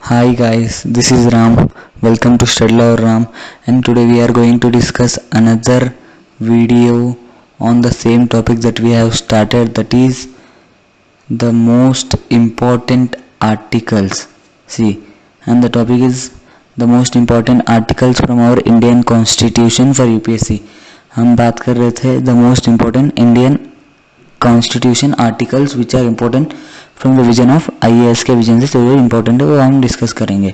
Hi guys, this is Ram. Welcome to Study Ram, and today we are going to discuss another video on the same topic that we have started, that is the most important articles. See, and the topic is the most important articles from our Indian Constitution for UPSC. हम बात कर रहे थे the most important Indian constitution articles which are important from the vision of IAS के vision से जो important है वो हम डिस्कस करेंगे।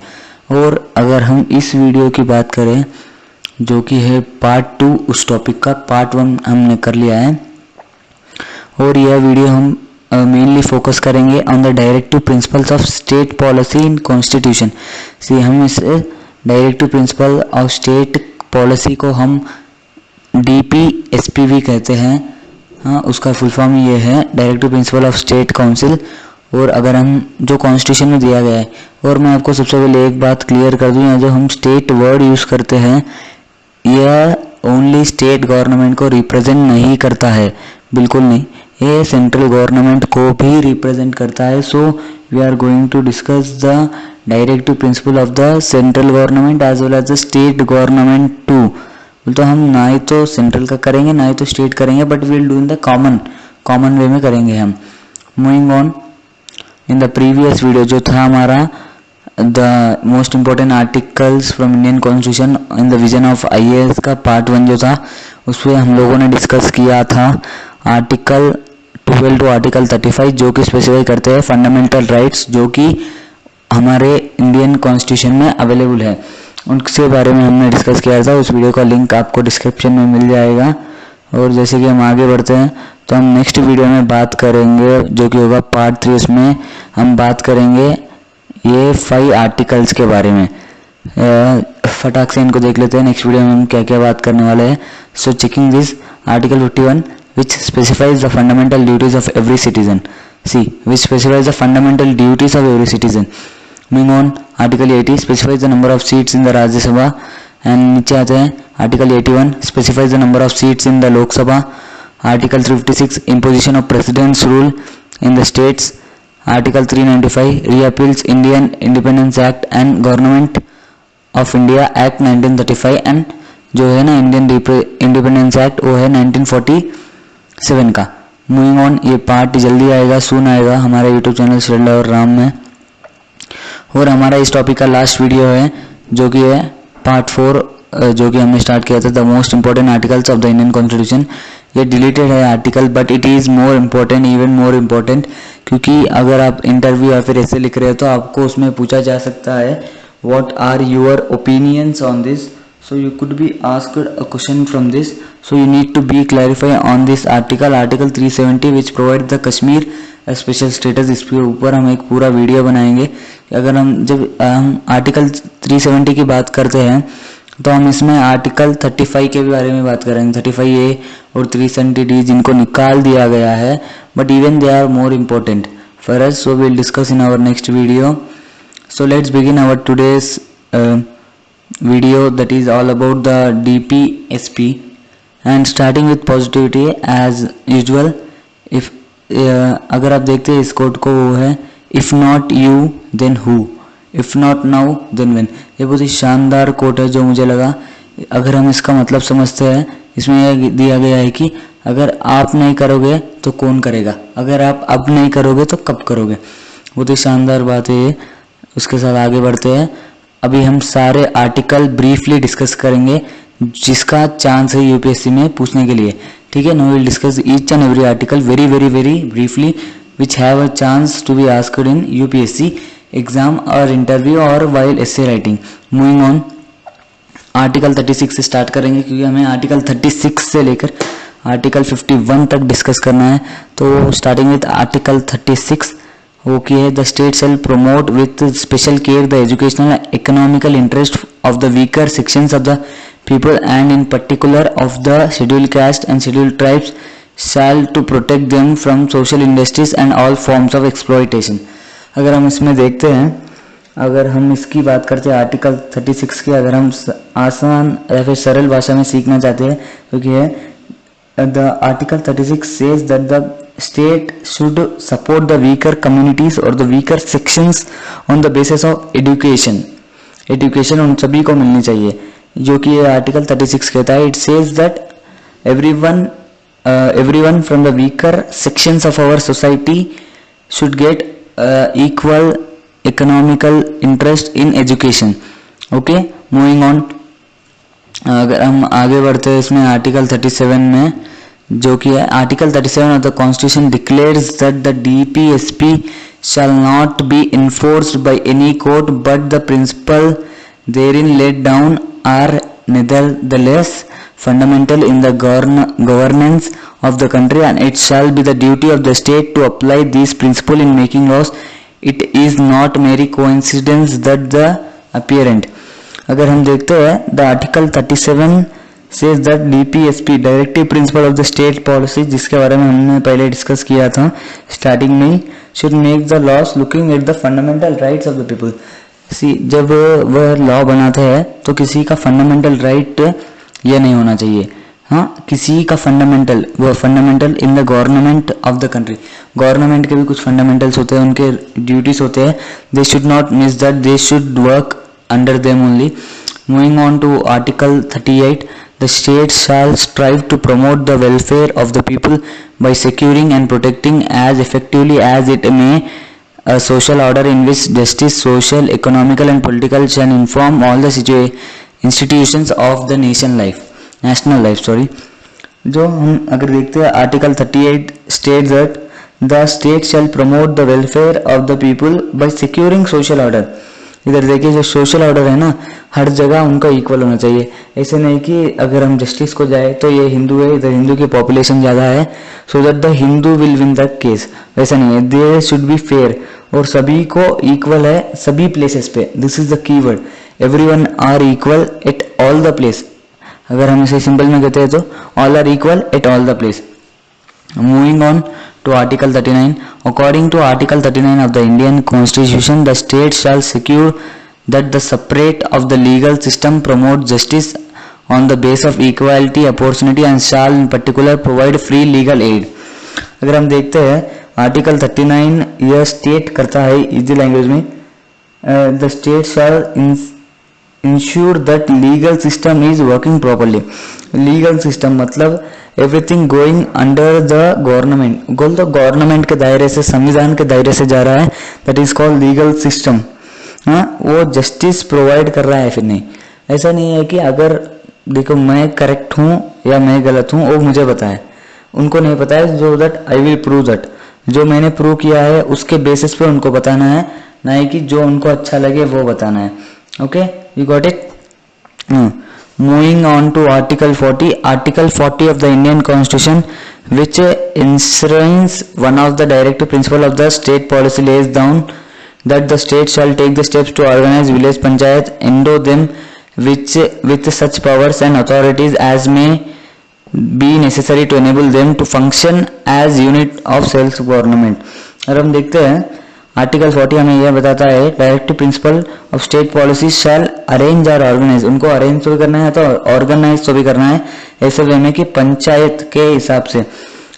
और अगर हम इस वीडियो की बात करें जो कि है पार्ट 2 उस टॉपिक का, पार्ट 1 हमने कर लिया है और यह वीडियो हम मेनली फोकस करेंगे on the directive principles of state policy in constitution. See हम इस directive principle of state policy को हम DPSP कहते हैं। हाँ, उसका फुल फॉर्म ये है directive principle of state council. और अगर हम जो कॉन्स्टिट्यूशन में दिया गया है, और मैं आपको सबसे पहले एक बात क्लियर कर दूँ, यहाँ जो हम स्टेट वर्ड यूज़ करते हैं यह ओनली स्टेट गवर्नमेंट को रिप्रेजेंट नहीं करता है, बिल्कुल नहीं, ये सेंट्रल गवर्नमेंट को भी रिप्रेजेंट करता है। So we are going to discuss the directive principle of the central government as well as the state government too. तो हम ना ही तो सेंट्रल का करेंगे ना ही तो स्टेट करेंगे, but will do in the common वे में करेंगे हम। Moving on, in the previous video जो था हमारा the most important articles from Indian constitution in the vision of IAS का पार्ट 1 जो था, उसमें हम लोगों ने डिस्कस किया था आर्टिकल 12 टू आर्टिकल 35 जो कि स्पेसिफाई करते हैं फंडामेंटल राइट्स जो कि हमारे इंडियन कॉन्स्टिट्यूशन में अवेलेबल है, उनके बारे में हमने डिस्कस किया था। उस वीडियो का लिंक आपको डिस्क्रिप्शन में मिल जाएगा। और जैसे कि हम आगे बढ़ते हैं तो हम नेक्स्ट वीडियो में बात करेंगे जो कि होगा पार्ट 3, उसमें हम बात करेंगे ये 5 आर्टिकल्स के बारे में। फटाक से इनको देख लेते हैं नेक्स्ट वीडियो में हम क्या क्या बात करने वाले हैं। So checking this article 51 which specifies the fundamental duties of every citizen. See which specifies the fundamental duties of every citizen. Moving on, Article 80 specifies the number of seats in the Rajya Sabha, and नीचे आते हैं Article 81 specifies the number of seats in the Lok Sabha. Article 356 imposition of president's rule in the states. Article 395 repeals Indian Independence Act and Government of India Act 1935 and जो है ना Indian Independence Act वो है 1947 का। Moving on, ये part जल्दी आएगा, सून आएगा हमारे YouTube चैनल स्टडी और राम में। और हमारा इस टॉपिक का लास्ट वीडियो है जो कि है पार्ट 4 जो कि हमने स्टार्ट किया था the most important articles of the Indian constitution. ये डिलीटेड है article but it is more important, even more important, क्योंकि अगर आप इंटरव्यू या फिर ऐसे लिख रहे हो तो आपको उसमें पूछा जा सकता है what are your opinions on this. So you could be asked a question from this, so you need to be clarify on this article 370 which provide the Kashmir special status. इसके ऊपर हम एक पूरा वीडियो बनाएंगे। अगर जब हम आर्टिकल 370 की बात करते हैं तो हम इसमें आर्टिकल 35 के बारे में बात करेंगे, 35A और 370D जिनको निकाल दिया गया है, but even they are more important for us, so will discuss in our next video. So let's begin our today's video that is all about the DPSP and starting with positivity as usual. If अगर आप देखते हैं इस code को, वो है if not you then who, if not now then when. ये बहुत ही शानदार कोड है जो मुझे लगा। अगर हम इसका मतलब समझते हैं, इसमें यह दिया गया है कि अगर आप नहीं करोगे तो कौन करेगा, अगर आप अब नहीं करोगे तो कब करोगे। बहुत ही शानदार बात है ये। उसके साथ आगे बढ़ते हैं। अभी हम सारे आर्टिकल ब्रीफली डिस्कस करेंगे जिसका चांस है यूपीएससी में पूछने के लिए, ठीक है। No will discuss each and every article very very very briefly which have a chance to be asked in UPSC exam or interview or while essay writing. Moving on, article 36 से start करेंगे क्योंकि हमें article 36 से लेकर article 51 तक discuss करना है। तो स्टार्टिंग विद आर्टिकल 36 वो की है the state shell promote with special care the educational economical interest of the weaker sections of the people and in particular of the scheduled caste and scheduled tribes shall to protect them from social injustice and all forms of exploitation। अगर हम इसमें देखते हैं, अगर हम इसकी बात करते हैं आर्टिकल 36 की, अगर हम आसान या फिर सरल भाषा में सीखना चाहते हैं तो क्या है the article 36 says that the state should support the weaker communities or the weaker sections on the basis of education. Education उन सभी को मिलनी चाहिए, जो कि ये आर्टिकल 36 कहता है. It says that everyone from the weaker sections of our society should get equal economical interest in education. Okay, moving on. अगर हम आगे बढ़ते हैं इसमें आर्टिकल 37 में, जो कि है article 37 of the constitution declares that the DPSP shall not be enforced by any court, but the principle therein laid down are nevertheless fundamental in the governance of the country, and it shall be the duty of the state to apply these principles in making laws. It is not mere coincidence that the apparent. अगर हम देखते हैं the article 37 says that DPSP directive principle of the state policy, जिसके बारे में हमने पहले discuss किया था स्टार्टिंग में ही, should make the laws looking at the fundamental rights of the people. सी जब वह लॉ बनाते हैं तो किसी का फंडामेंटल राइट ये नहीं होना चाहिए. हाँ, किसी का फंडामेंटल, वो fundamental in the government of the country. Government के भी कुछ फंडामेंटल्स होते हैं, उनके ड्यूटीज होते हैं. They should not miss that, they should work under them only. Moving on to article 38. The state shall strive to promote the welfare of the people by securing and protecting as effectively as it may a social order in which justice, social, economical and political shall inform all the institutions of the national life. जो हम अगर देखते हैं article 38 states that the state shall promote the welfare of the people by securing social order. इधर देखिए जो social order है ना, हर जगह उनका इक्वल होना चाहिए. ऐसे नहीं कि अगर हम जस्टिस को जाए तो ये हिंदू है, इधर हिंदू की पॉपुलेशन ज़्यादा है, so that the Hindu will win the case. वैसा नहीं है, दे शुड बी फेयर और सभी को इक्वल है सभी प्लेसेस पे. This is the keyword, everyone are equal at all the place. अगर हम इसे सिंपल में कहते हैं तो all are equal at all the place. Moving on to Article 39. According to Article 39 of the Indian Constitution, the state shall secure that the separate of the legal system promote justice on the basis of equality, opportunity and shall in particular provide free legal aid. अगर हम देखते हैं article 39 यह state करता है easy language में, the state shall ensure that legal system is working properly. Legal system मतलब everything going under the government. Goal तो गवर्नमेंट के दायरे से, संविधान के दायरे से जा रहा है, that is called legal system. हाँ, वो जस्टिस प्रोवाइड कर रहा है फिर नहीं. ऐसा नहीं है कि अगर देखो मैं करेक्ट हूँ या मैं गलत हूँ वो मुझे पता है, उनको नहीं पता है. जो that I will prove that, जो मैंने प्रूव किया है उसके बेसिस पे उनको बताना है, ना ही कि जो उनको अच्छा लगे वो बताना है. Okay, you got it. Moving on to Article 40. Article 40 of the Indian Constitution, which enshrines one of the directive principles of the state policy, lays down that the state shall take the steps to organize village panchayat, endow them with such powers and authorities as may be necessary to enable them to function as unit of self government. और हम देखते हैं article 40 हमें यह बताता है directive principle of state policy shall arrange और organise. उनको अरेंज तो भी करना है तो ऑर्गेनाइज तो भी करना है ऐसे वे में कि पंचायत के हिसाब से.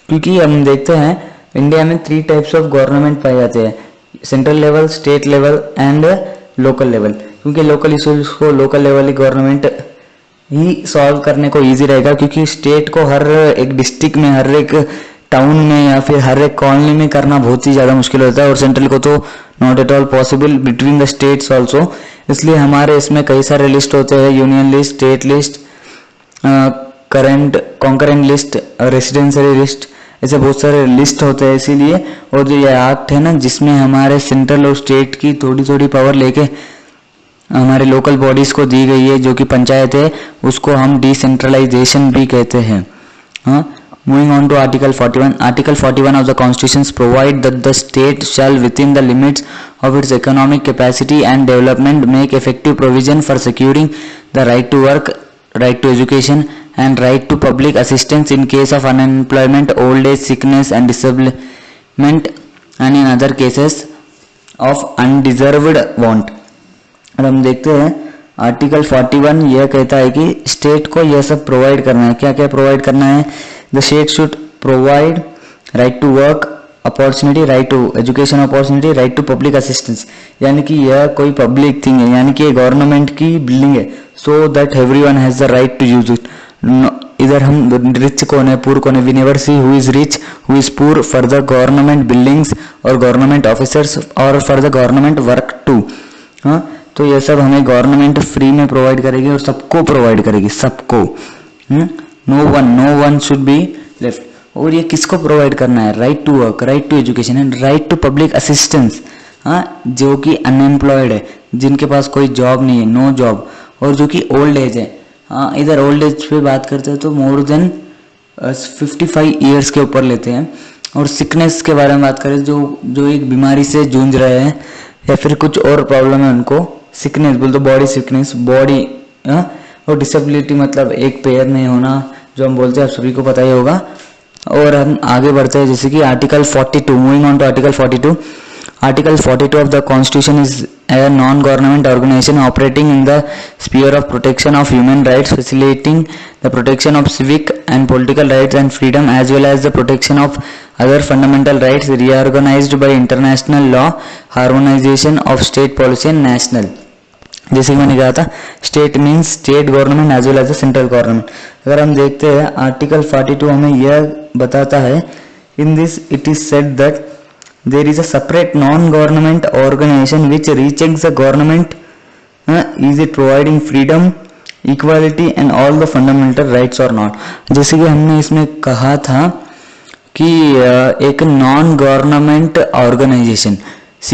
क्योंकि हम देखते हैं इंडिया में 3 टाइप्स ऑफ गवर्नमेंट पाए जाते हैं, central level, state level and local level. क्योंकि लोकल इशूज को लोकल लेवल गवर्नमेंट ही सॉल्व करने को ईजी रहेगा, क्योंकि स्टेट को हर एक डिस्ट्रिक्ट में, हर एक टाउन में या फिर हर एक कॉलोनी में करना बहुत ही ज़्यादा मुश्किल होता है, और सेंट्रल को तो not at all possible between the states also. इसलिए हमारे इसमें कई सारे लिस्ट होते हैं, union list, state list, current concurrent list, residential list, ऐसे बहुत सारे लिस्ट होते हैं. इसीलिए और जो ये एक्ट है ना, जिसमें हमारे सेंट्रल और स्टेट की थोड़ी थोड़ी पावर लेके हमारे लोकल बॉडीज को दी गई है, जो कि पंचायत है, उसको हम डिसेंट्रलाइजेशन भी कहते हैं. हाँ, moving on to Article 41. Article 41 of the Constitution provide that the state shall within the limits of its economic capacity and development make effective provision for securing the right to work, right to education and right to public assistance in case of unemployment, old age, sickness and disablement and in other cases of undeserved want. और हम देखते हैं article 41 यह कहता है कि state को यह सब प्रोवाइड करना है. क्या क्या प्रोवाइड करना है? The state should provide right to work opportunity, right to education opportunity, right to public assistance, यानी कि यह कोई पब्लिक थिंग है, यानी कि गवर्नमेंट की बिल्डिंग है, so that everyone has the right to use it. इधर हम रिच कौन है, पुअर कौन है, we never see who is rich who is poor for the government buildings और गवर्नमेंट ऑफिसर्स और for the government work too. हाँ, तो ये सब हमें गवर्नमेंट फ्री में प्रोवाइड करेगी और सबको प्रोवाइड करेगी, सबको। No one should be left. और ये किसको प्रोवाइड करना है? Right to work, right to education and right to public assistance. हाँ, जो कि अनएम्प्लॉयड है, जिनके पास कोई जॉब नहीं है, नो जॉब, और जो कि ओल्ड एज है। हाँ, इधर ओल्ड एज पे बात करते हैं तो मोर देन 55 ईयर्स के ऊपर लेते हैं। और सिकनेस के बारे में बात करें, जो एक बीमारी से जूझ रहे हैं या फिर कुछ और प्रॉब्लम है उनको, सिकनेस बोल तो बॉडी सिकनेस, बॉडी। और डिसेबिलिटी मतलब एक पैर नहीं होना, जो हम बोलते हैं, आप सभी को पता ही होगा। और हम आगे बढ़ते हैं, जैसे कि article 42, moving on to article 42। Article 42 of the Constitution is a non-government organization operating in the sphere of protection of human rights, facilitating the protection of civic and political rights and freedom, as well as the protection of other fundamental rights, reorganized by international law, harmonization of state policy and national। जैसे कि मैंने कहा था, state means state government as well as the central government. अगर हम देखते हैं article 42 हमें यह बताता है, in this it is said that there is a separate non-government organization which rechecks the government is it providing freedom, equality and all the fundamental rights or not। जैसे कि हमने इसमें कहा था कि एक non government organisation,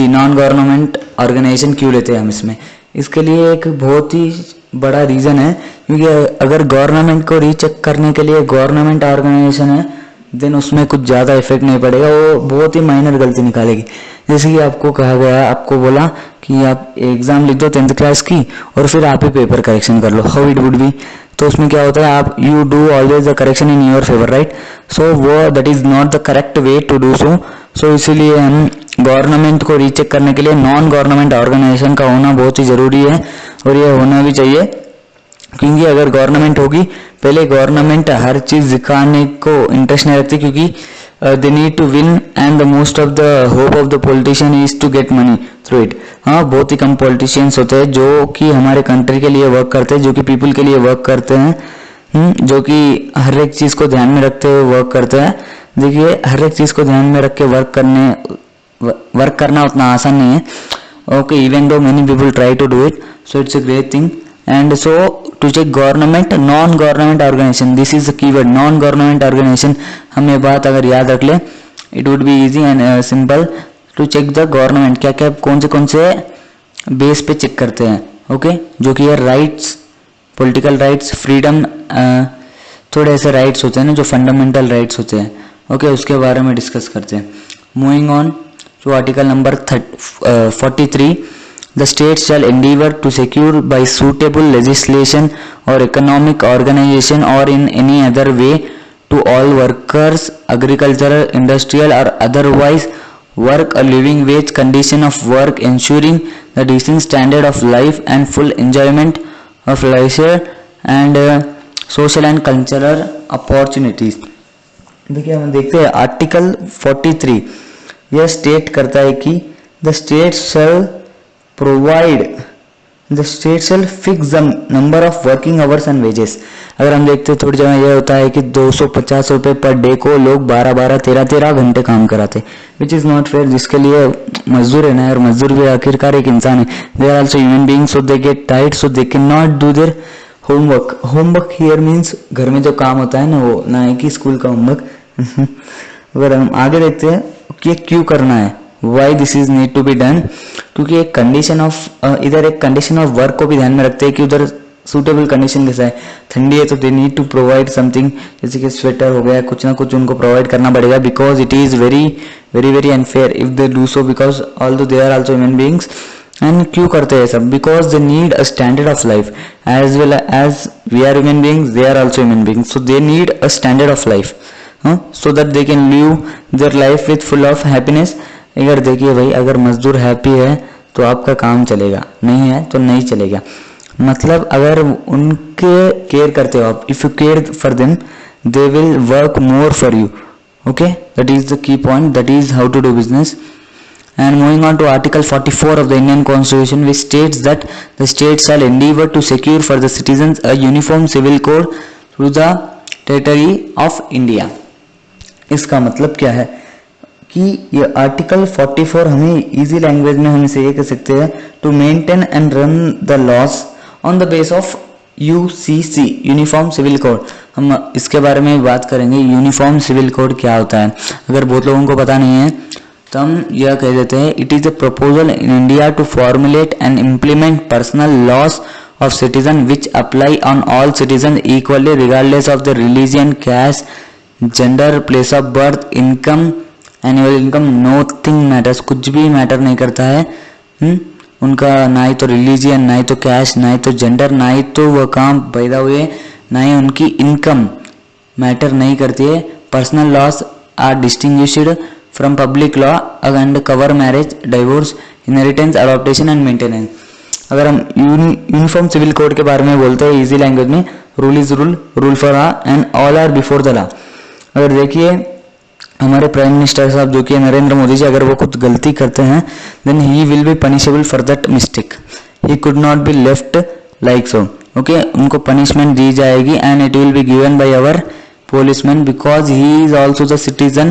non government organisation क्यों लेते हैं हम इसमें? इसके लिए एक बहुत ही बड़ा रीज़न है, क्योंकि अगर गवर्नमेंट को रीचेक करने के लिए गवर्नमेंट ऑर्गेनाइजेशन है, देन उसमें कुछ ज़्यादा इफेक्ट नहीं पड़ेगा, वो बहुत ही माइनर गलती निकालेगी। जैसे कि आपको कहा गया, आपको बोला कि आप एग्जाम लिख दो 10th क्लास की और फिर आप ही पेपर करेक्शन कर लो, हाउ इट वुड बी। तो उसमें क्या होता है, आप you do always the correction in your favour, right. So वो that is not the correct way to do so. So इसीलिए हम गवर्नमेंट को रीचेक करने के लिए नॉन गवर्नमेंट ऑर्गेनाइजेशन का होना बहुत ही जरूरी है, और ये होना भी चाहिए, क्योंकि अगर गवर्नमेंट होगी, पहले गवर्नमेंट हर चीज दिखाने को इंटरेस्ट नहीं रखती, क्योंकि they need to win and the most of the hope of the politician is to get money through it. हाँ, बहुत ही कम पॉलिटिशियंस होते हैं जो कि हमारे कंट्री के लिए वर्क करते हैं, जो कि पीपल के लिए वर्क करते हैं, जो कि हर एक चीज को ध्यान में रखते हुए वर्क करते हैं। देखिए, हर एक चीज को ध्यान में रख के वर्क करना उतना आसान नहीं है। Okay, even though many people try to do it, so it's a great thing. And so to check government, non-government organization, this is the keyword, non-government organization। हम ये बात अगर याद रख ले, it would be easy and simple to check the government। क्या क्या कौन से बेस पे चेक करते हैं, ओके, जो कि ये राइट्स, पॉलिटिकल राइट्स, फ्रीडम, थोड़े ऐसे राइट्स होते हैं ना जो फंडामेंटल राइट्स होते हैं, ओके, उसके बारे में डिस्कस करते हैं। Moving on to article number 43। The states shall endeavor to secure by suitable legislation or economic organization or in any other way to all workers, agricultural, industrial or otherwise work a living wage condition of work, ensuring the decent standard of life and full enjoyment of leisure and social and cultural opportunities। देखिए, हम देखते हैं article 43, यह state करता है कि the states shall provide, the state shall fix the number of working hours and wages. अगर हम देखते हैं थोड़ी जगह यह होता है कि 250 रुपये पर डे को लोग 12-12, 13-13 घंटे काम कराते, विच इज नॉट फेयर। जिसके लिए मजदूर है ना, और मजदूर भी आखिरकार एक इंसान है, they are also human being, so they get tight, so they can not do their homework. Homework here means घर में जो काम होता है ना, वो ना है कि स्कूल का होमवर्क। अगर हम आगे देखते हैं कि क्यों करना है, why this is need to be done, क्योंकि एक कंडीशन ऑफ इधर एक कंडीशन ऑफ वर्क को भी ध्यान में रखते हैं कि उधर सूटेबल कंडीशन कैसा है। ठंडी है तो they need to provide something, जैसे कि स्वेटर हो गया, कुछ ना कुछ उनको प्रोवाइड करना पड़ेगा, because it is very very very unfair if they do so, because although they are also human beings. And क्यों करते हैं सब, because they need a standard of life as well as we are human beings, they are also human beings, so they need a standard of life, so that they can live their life with full of happiness। अगर देखिए भाई, अगर मजदूर happy है तो आपका काम चलेगा, नहीं है तो नहीं चलेगा। मतलब अगर उनके केयर करते हो आप, if you care for them they will work more for you, Okay, that is the key point, that is how to do business. And moving on to Article 44 of the Indian Constitution, which states that the state shall endeavour to secure for the citizens a uniform civil code through the territory of India. इसका मतलब क्या है कि ये article 44 हमें easy language में हम इसे ये कह सकते हैं, to maintain and run the laws on the base of UCC, uniform civil code. हम इसके बारे में बात करेंगे. यूनिफॉर्म सिविल कोड क्या होता है, अगर बहुत लोगों को पता नहीं है तो हम यह कह देते हैं, it is a proposal in India to formulate and implement personal laws of citizen which apply on all citizens equally regardless of the religion, caste, gender, place of birth, income, annual income, nothing matters. कुछ भी matter नहीं करता है. उनका ना ही तो religion, ना ही तो कैस्ट, ना ही तो जेंडर, ना ही तो वह काम पैदा हुए, ना ही उनकी इनकम मैटर नहीं करती है. Personal laws are distinguished from public law and cover marriage, divorce, inheritance, adoptation and maintenance. अगर हम यूनिफॉर्म सिविल कोड के बारे में बोलते हैं इजी लैंग्वेज में, rule is rule, rule for all and all are before the law. अगर देखिए हमारे प्राइम मिनिस्टर साहब जो कि नरेंद्र मोदी जी, अगर वो कुछ गलती करते हैं then he will be punishable for that mistake. He could not be left like so. Okay, उनको पनिशमेंट दी जाएगी and it will be given by our policeman because he is also the citizen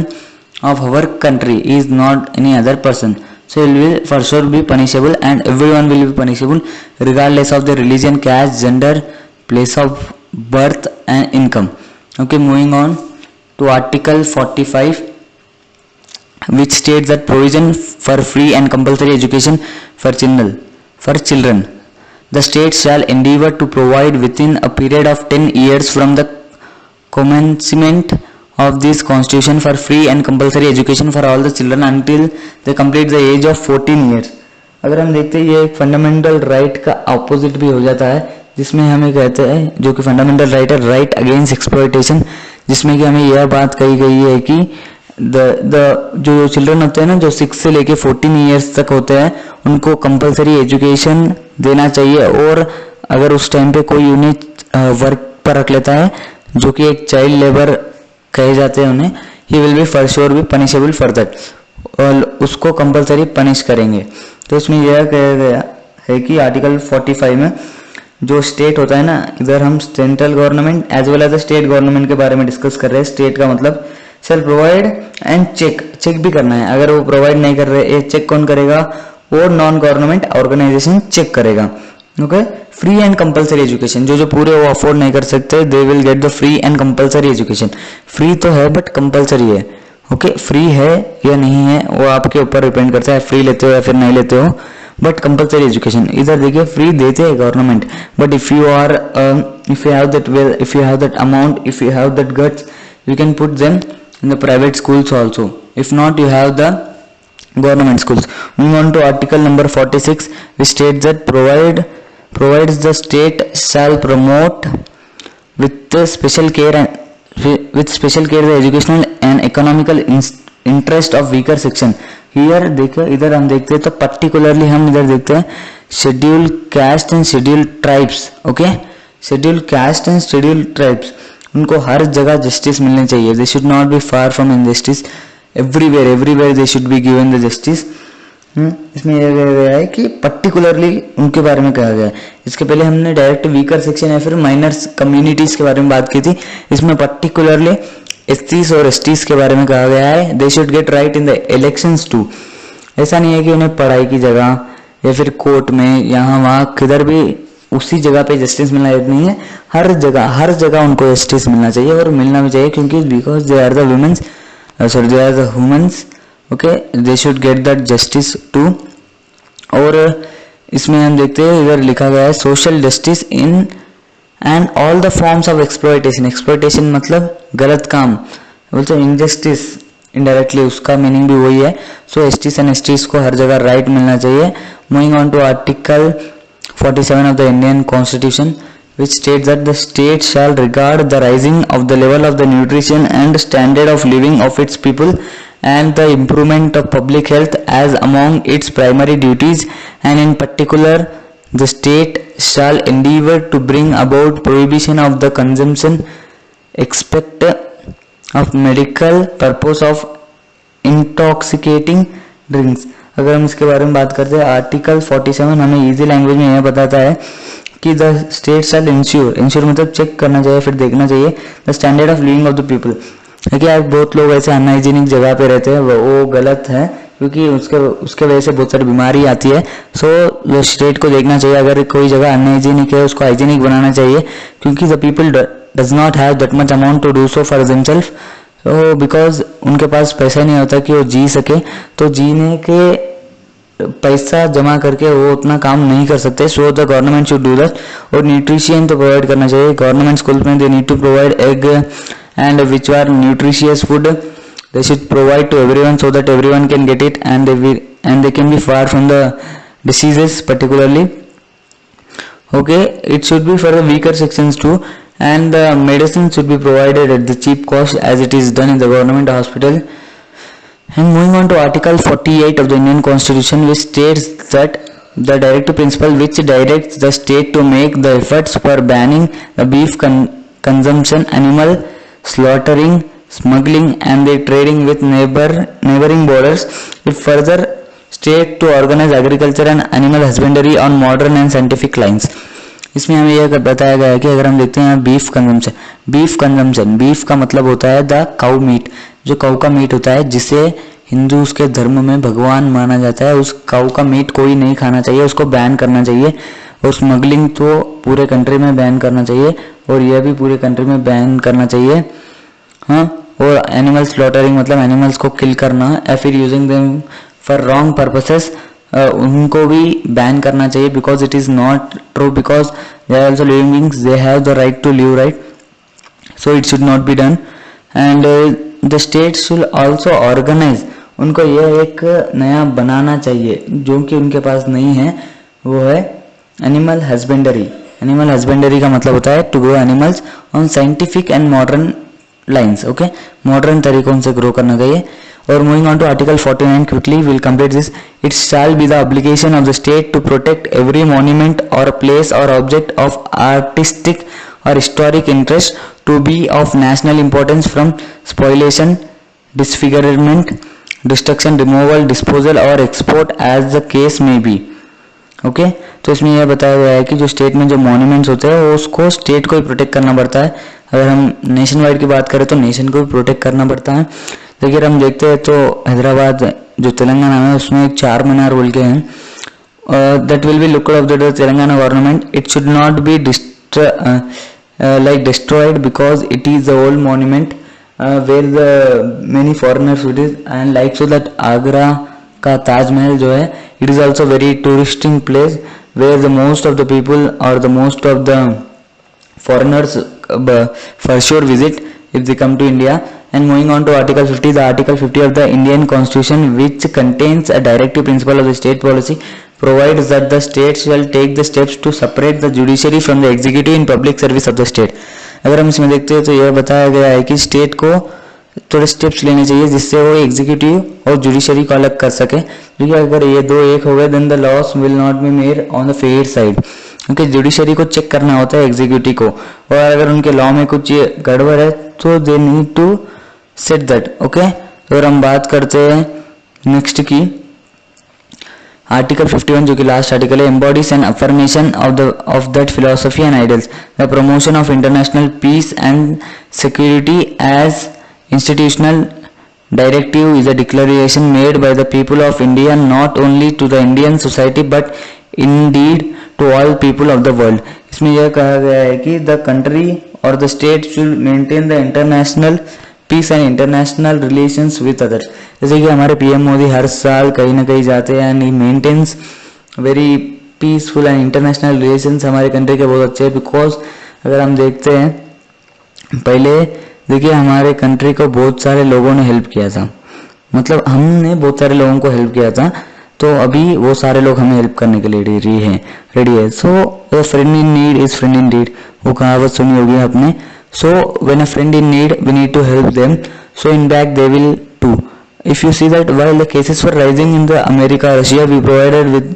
of our country, he is not any other person. So he will for sure be punishable and everyone will be punishable regardless of their religion, caste, gender, place of birth and income. Okay, moving on to Article 45, which states that provision for free and compulsory education for children. The state shall endeavour to provide within a period of 10 years from the commencement of this constitution for free and compulsory education for all the children until they complete the age of 14 years. अगर हम देखते हैं ये एक fundamental right का opposite भी हो जाता है, जिसमें हमें कहते हैं, जो कि फंडामेंटल राइट है, राइट अगेंस्ट एक्सप्लॉयटेशन, जिसमें कि हमें यह बात कही गई है कि जो चिल्ड्रन होते हैं ना, जो 6 से लेके 14 ईयर्स तक होते हैं, उनको कंपलसरी एजुकेशन देना चाहिए. और अगर उस टाइम पे कोई उन्हें वर्क पर रख लेता है, जो कि एक चाइल्ड लेबर कहे जाते हैं उन्हें, ही will B for sure be punishable for that, और उसको कंपलसरी पनिश करेंगे. तो इसमें यह कहा गया है कि आर्टिकल 45 में जो स्टेट होता है ना, इधर हम central government as well as state government के बारे में डिस्कस कर रहे हैं. स्टेट का मतलब सेल्फ प्रोवाइड एंड चेक भी करना है. अगर वो प्रोवाइड नहीं कर रहे, ये चेक कौन करेगा, वो नॉन गवर्नमेंट ऑर्गेनाइजेशन चेक करेगा. Okay, free and compulsory education, जो पूरे वो अफोर्ड नहीं कर सकते, they will get the free and compulsory education. Free तो है बट कंपलसरी है. ओके, फ्री है या नहीं है वो आपके ऊपर डिपेंड करता है, फ्री लेते हो या फिर नहीं लेते हो. बट कंपलसरी एजुकेशन इधर देखिए फ्री देते हैं government, but if you have that amount, if you have that guts, you can put them in the private schools also. If not, you have the government schools. Moving on to article number 46, which states that provides the state shall promote with special care the educational and economical interest of weaker section. Here देखो, इधर हम देखते हैं तो particularly हम इधर देखते हैं scheduled caste and scheduled tribes. Okay, scheduled caste and scheduled tribes, उनको हर जगह जस्टिस मिलनी चाहिए. दे should not B far from injustice. Everywhere they should be given the justice. इसमें यह कहा गया है कि पर्टिकुलरली उनके बारे में कहा गया है. इसके पहले हमने डायरेक्ट वीकर सेक्शन या फिर माइनर्स कम्युनिटीज के बारे में बात की थी. इसमें पर्टिकुलरली एसटीज और एसटीज के बारे में कहा गया है. They should get right in the elections too. ऐसा नहीं है कि उन्हें पढ़ाई की जगह या फिर कोर्ट में यहाँ वहाँ किधर भी उसी जगह पे जस्टिस मिलना नहीं है. हर जगह उनको जस्टिस मिलना चाहिए, और मिलना भी चाहिए क्योंकि because they are the womens, they are the humans. Okay, they should get that justice too. और इसमें हम देखते हैं इधर लिखा गया है social justice in and all the forms of exploitation. Exploitation मतलब गलत काम बोलते हैं, इनजस्टिस इनडायरेक्टली उसका मीनिंग भी वही है. सो एसटीज एंड एसटीज को हर जगह राइट मिलना चाहिए. Moving on to article 47 of the Indian Constitution, which states that the state shall regard the rising of the level of the nutrition and standard of living of its people and the improvement of public health as among its primary duties, and in particular the state shall endeavour to bring about prohibition of the consumption, of medical purpose of intoxicating drinks. अगर हम इसके बारे में बात करते हैं, article 47 हमें easy language में यह बताता है कि द स्टेट शैल इंश्योर मतलब चेक करना चाहिए, फिर देखना चाहिए the standard of living of the people. देखिए आज बहुत लोग ऐसे अनहाइजीनिक जगह पे रहते हैं, वो गलत है क्योंकि उसके वजह से बहुत सारी बीमारी आती है। सो स्टेट को देखना चाहिए, अगर कोई जगह अनहाइजीनिक है उसको हाइजीनिक बनाना चाहिए, क्योंकि the people does not have that much amount to do so for themself. So because उनके पास पैसा नहीं होता कि वो जी सके, तो जीने के पैसा जमा करके वो उतना काम नहीं कर सकते। So the government should do that. और न्यूट्रिशन तो प्रोवाइड करना चाहिए। गवर्नमेंट स्कूल में they need to provide egg and which are nutritious food they should provide to everyone so that everyone can get it, and they can be far from the diseases particularly. Okay, it should be for the weaker sections too, and the medicine should be provided at the cheap cost as it is done in the government hospital. And moving on to article 48 of the Indian Constitution, which states that the directive principle which directs the state to make the efforts for banning the beef consumption, animal slaughtering, smuggling and the trading with neighboring borders. It further state to organize agriculture and animal husbandry on modern and scientific lines. इसमें हमें यह बताया गया है कि अगर हम देखते हैं बीफ कंजम्पशन, बीफ का मतलब होता है द काउ मीट, जो काउ का मीट होता है जिसे हिंदू उसके धर्म में भगवान माना जाता है, उस काउ का मीट कोई नहीं खाना चाहिए, उसको बैन करना चाहिए। और स्मगलिंग तो पूरे कंट्री में बैन करना चाहिए, और यह भी पूरे कंट्री में बैन करना चाहिए। हाँ, और एनिमल स्लॉटरिंग मतलब एनिमल्स को किल करना या फिर using them for wrong purposes, उनको भी बैन करना चाहिए, because it is not true, because they are also living beings, they have the right to live, right, so it should not be done. And the state should also organise, उनको यह एक नया बनाना चाहिए जो कि उनके पास नहीं है, वो है एनिमल हस्बेंडरी। एनिमल हस्बेंडरी का मतलब होता है to grow animals on scientific and modern lines. Okay, modern तरीकों से ग्रो करना चाहिए। और moving on to article 49 quickly will complete this. It shall be the obligation of the state to protect every monument और place और object of artistic और historic interest to be of national importance from spoliation, disfigurement, destruction, removal, disposal और export as the case may be. Okay, तो इसमें यह बताया गया है कि जो स्टेट में जो मॉन्यूमेंट्स होते हैं उसको स्टेट को ही प्रोटेक्ट करना पड़ता है। अगर हम नेशन वाइड की बात करें तो नेशन को भी प्रोटेक्ट करना पड़ता है। देखिए हम देखते हैं तो हैदराबाद जो तेलंगाना में उसमें एक चार मीनार बोल के हैं, that will be looked of the Telangana government. It should not be destroyed because it is the old monument where the many foreigners visit, and like so that Agra का ताजमहल जो है, it is also very touristing place where the most of the people और the most of the foreigners for sure visit if they come to India. And moving on to article 50, the article 50 of the Indian Constitution, which contains a directive principle of the state policy, provides that the state shall take the steps to separate the judiciary from the executive in public service of the state. अगर हम इसमें देखते हैं तो यह बताया गया है कि स्टेट को थोड़े स्टेप्स लेने चाहिए जिससे वो एग्जीक्यूटिव और जुडिशरी को अलग कर सके, क्योंकि अगर ये दो एक हो गए then the loss will not be made on the fair side, क्योंकि जुडिशरी को चेक करना होता है एग्जीक्यूटिव को, और अगर उनके लॉ में कुछ गड़बड़ है तो they need to set that. Okay, तो अगर हम बात करते हैं नेक्स्ट की आर्टिकल 51 जो कि लास्ट आर्टिकल है, embodies and affirmation of that philosophy and ideals, the promotion of international peace and security as institutional directive is a declaration made by the people of India not only to the Indian society but indeed to all people of the world. इसमें यह कहा गया है कि the country or the state should maintain the international peace and international relations with others. जैसे कि हमारे PM Modi हर साल कहीं ना कहीं जाते हैं and he maintains very peaceful and international relations हमारे कंट्री के बहुत अच्छे हैं, बिकॉज अगर हम देखते हैं पहले देखिए हमारे कंट्री को बहुत सारे लोगों ने हेल्प किया था, मतलब हमने बहुत सारे लोगों को हेल्प किया था, तो अभी वो सारे लोग हमें हेल्प करने के लिए रेडी है। So a friend in need is friend in deed, वो कहावत सुनी होगी आपने। So when a friend in need we need to help them, so in back they will too. If you see that while the cases were rising in the America Russia we provided with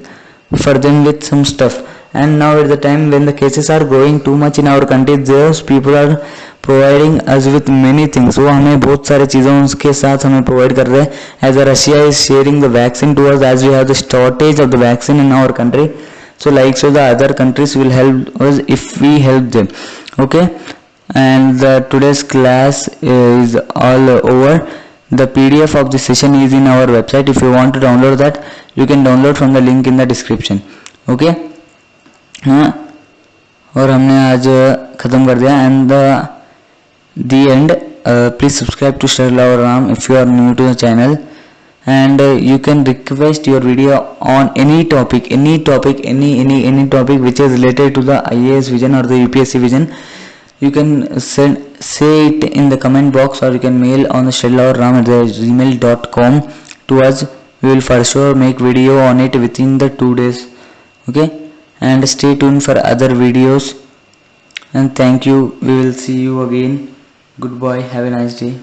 for them with some stuff, and now at the time when the cases are growing too much in our country those people are providing us with many things, वो हमें बहुत सारी चीज़ों उसके साथ हमें provide कर रहे हैं. As a Russia is sharing the vaccine to us as we have the shortage of the vaccine in our country. So like so the other countries will help us if we help them. Okay, and today's class is all over. The PDF of the session is in our website. If you want to download that, you can download from the link in the description. Okay, हाँ, और हमने आज ख़त्म कर दिया. And the end, please subscribe to Shri Love Ram if you are new to the channel. And you can request your video on any topic, any topic which is related to the IAS vision or the UPSC vision. You can say it in the comment box, or you can mail on the shrilavarram@gmail.com to us. We will for sure make video on it within the 2 days. Okay, and stay tuned for other videos, and thank you. We will see you again. Goodbye, have a nice day.